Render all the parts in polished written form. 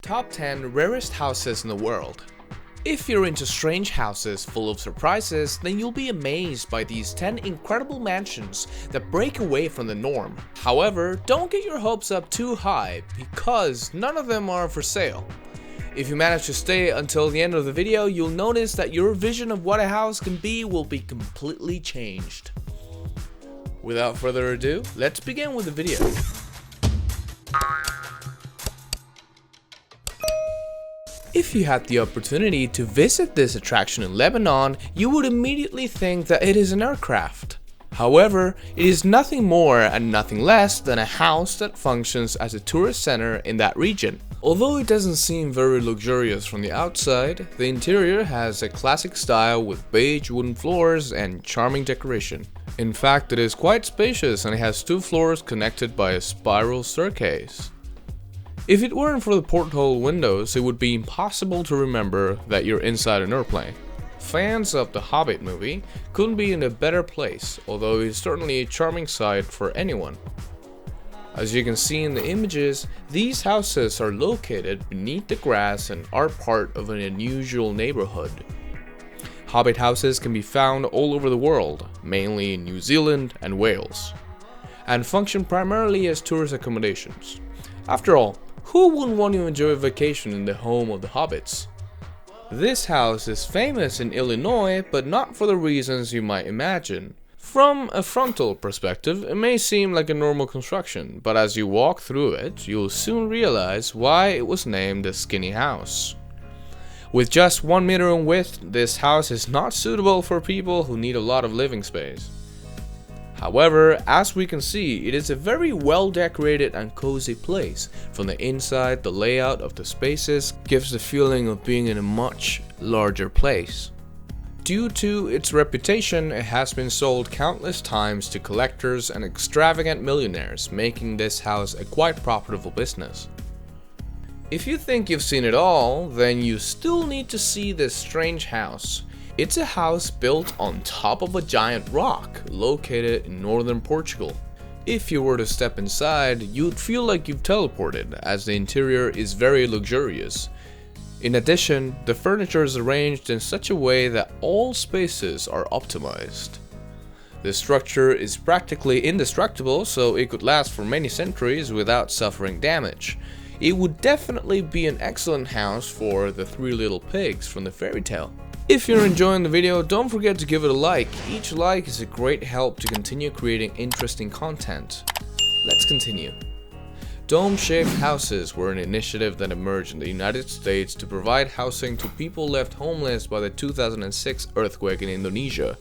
top 10 rarest houses in the world. If you're into strange houses full of surprises, then you'll be amazed by these 10 incredible mansions that break away from the norm. However, don't get your hopes up too high because none of them are for sale. If you manage to stay until the end of the video, you'll notice that your vision of what a house can be will be completely changed. Without further ado, let's begin with the video. If you had the opportunity to visit this attraction in Lebanon, you would immediately think that it is an aircraft. However, it is nothing more and nothing less than a house that functions as a tourist center in that region. Although it doesn't seem very luxurious from the outside, the interior has a classic style with beige wooden floors and charming decoration. In fact, it is quite spacious and it has 2 floors connected by a spiral staircase. If it weren't for the porthole windows, it would be impossible to remember that you're inside an airplane. Fans of the Hobbit movie couldn't be in a better place, although it's certainly a charming sight for anyone. As you can see in the images, these houses are located beneath the grass and are part of an unusual neighborhood. Hobbit houses can be found all over the world, mainly in New Zealand and Wales, and function primarily as tourist accommodations. After all, who wouldn't want to enjoy a vacation in the home of the hobbits? This house is famous in Illinois, but not for the reasons you might imagine. From a frontal perspective, it may seem like a normal construction, but as you walk through it, you'll soon realize why it was named the Skinny House. With just 1 meter in width, this house is not suitable for people who need a lot of living space. However, as we can see, it is a very well decorated and cozy place. From the inside, the layout of the spaces gives the feeling of being in a much larger place. Due to its reputation, it has been sold countless times to collectors and extravagant millionaires, making this house a quite profitable business. If you think you've seen it all, then you still need to see this strange house. It's a house built on top of a giant rock, located in northern Portugal. If you were to step inside, you'd feel like you've teleported, as the interior is very luxurious. In addition, the furniture is arranged in such a way that all spaces are optimized. The structure is practically indestructible, so it could last for many centuries without suffering damage. It would definitely be an excellent house for the 3 little pigs from the fairy tale. If you're enjoying the video, don't forget to give it a like. Each like is a great help to continue creating interesting content. Let's continue. Dome-shaped houses were an initiative that emerged in the United States to provide housing to people left homeless by the 2006 earthquake in Indonesia.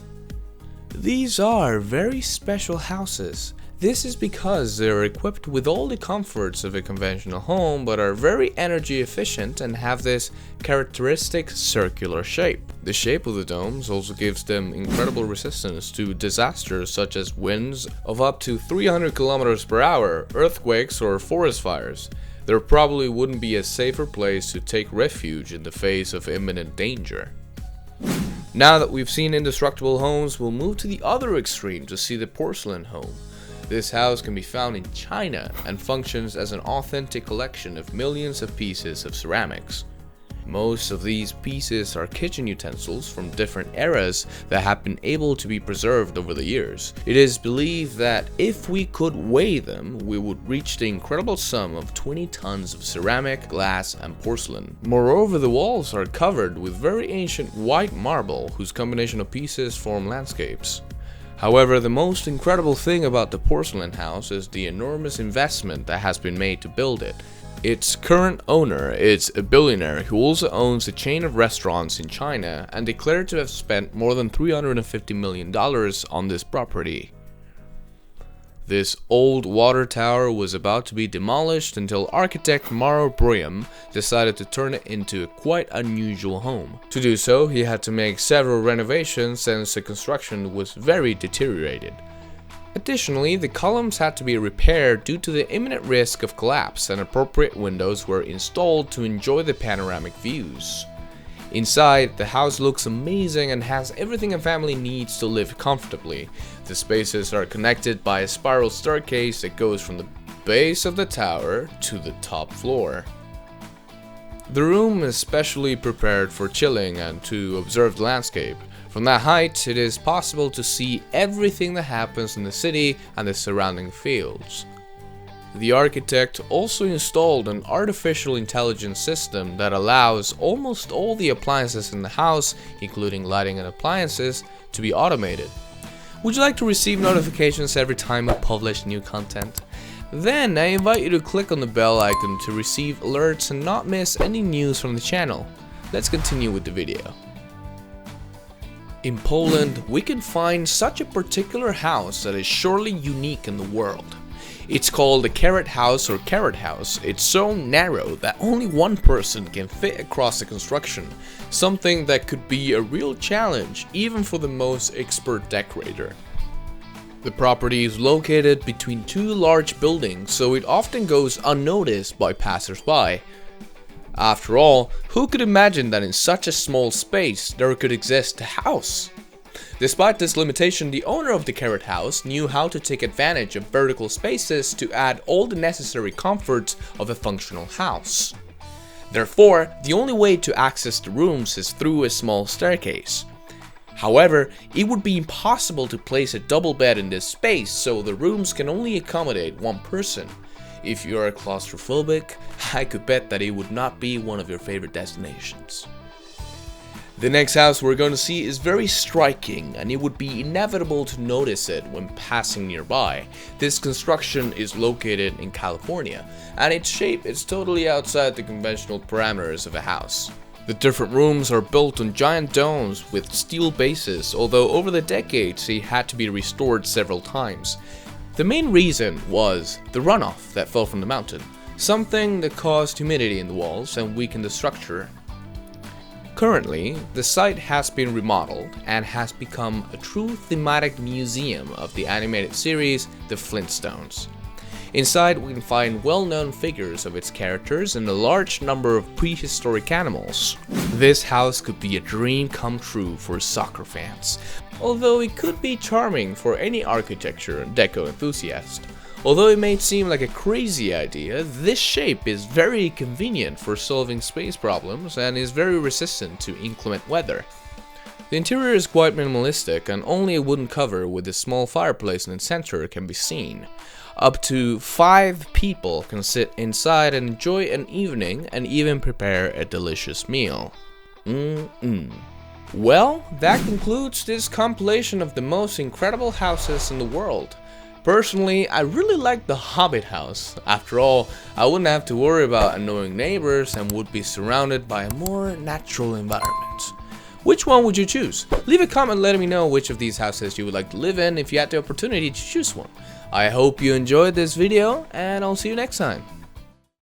These are very special houses. This is because they are equipped with all the comforts of a conventional home, but are very energy efficient and have this characteristic circular shape. The shape of the domes also gives them incredible resistance to disasters such as winds of up to 300 km per hour, earthquakes, or forest fires. There probably wouldn't be a safer place to take refuge in the face of imminent danger. Now that we've seen indestructible homes, we'll move to the other extreme to see the porcelain home. This house can be found in China and functions as an authentic collection of millions of pieces of ceramics. Most of these pieces are kitchen utensils from different eras that have been able to be preserved over the years. It is believed that if we could weigh them, we would reach the incredible sum of 20 tons of ceramic, glass, and porcelain. Moreover, the walls are covered with very ancient white marble whose combination of pieces form landscapes. However, the most incredible thing about the Porcelain House is the enormous investment that has been made to build it. Its current owner is a billionaire who also owns a chain of restaurants in China and declared to have spent more than $350 million on this property. This old water tower was about to be demolished until architect Mauro Brium decided to turn it into a quite unusual home. To do so, he had to make several renovations since the construction was very deteriorated. Additionally, the columns had to be repaired due to the imminent risk of collapse, and appropriate windows were installed to enjoy the panoramic views. Inside, the house looks amazing and has everything a family needs to live comfortably. The spaces are connected by a spiral staircase that goes from the base of the tower to the top floor. The room is specially prepared for chilling and to observe the landscape. From that height, it is possible to see everything that happens in the city and the surrounding fields. The architect also installed an artificial intelligence system that allows almost all the appliances in the house, including lighting and appliances, to be automated. Would you like to receive notifications every time I publish new content? Then I invite you to click on the bell icon to receive alerts and not miss any news from the channel. Let's continue with the video. In Poland, we can find such a particular house that is surely unique in the world. It's called the carrot house or carrot house. It's so narrow that only one person can fit across the construction, something that could be a real challenge even for the most expert decorator. The property is located between two large buildings, so it often goes unnoticed by passers-by. After all, who could imagine that in such a small space there could exist a house? Despite this limitation, the owner of the carrot house knew how to take advantage of vertical spaces to add all the necessary comforts of a functional house. Therefore, the only way to access the rooms is through a small staircase. However, it would be impossible to place a double bed in this space, so the rooms can only accommodate one person. If you are claustrophobic, I could bet that it would not be one of your favorite destinations. The next house we're going to see is very striking, and it would be inevitable to notice it when passing nearby. This construction is located in California, and its shape is totally outside the conventional parameters of a house. The different rooms are built on giant domes with steel bases, although over the decades they had to be restored several times. The main reason was the runoff that fell from the mountain, something that caused humidity in the walls and weakened the structure. Currently, the site has been remodeled and has become a true thematic museum of the animated series The Flintstones. Inside, we can find well-known figures of its characters and a large number of prehistoric animals. This house could be a dream come true for soccer fans, although it could be charming for any architecture and deco enthusiast. Although it may seem like a crazy idea, this shape is very convenient for solving space problems and is very resistant to inclement weather. The interior is quite minimalistic, and only a wooden cover with a small fireplace in the center can be seen. Up to 5 people can sit inside and enjoy an evening and even prepare a delicious meal. Well, that concludes this compilation of the most incredible houses in the world. Personally, I really like the Hobbit house. After all, I wouldn't have to worry about annoying neighbors and would be surrounded by a more natural environment. Which one would you choose? Leave a comment letting me know which of these houses you would like to live in if you had the opportunity to choose one. I hope you enjoyed this video, and I'll see you next time.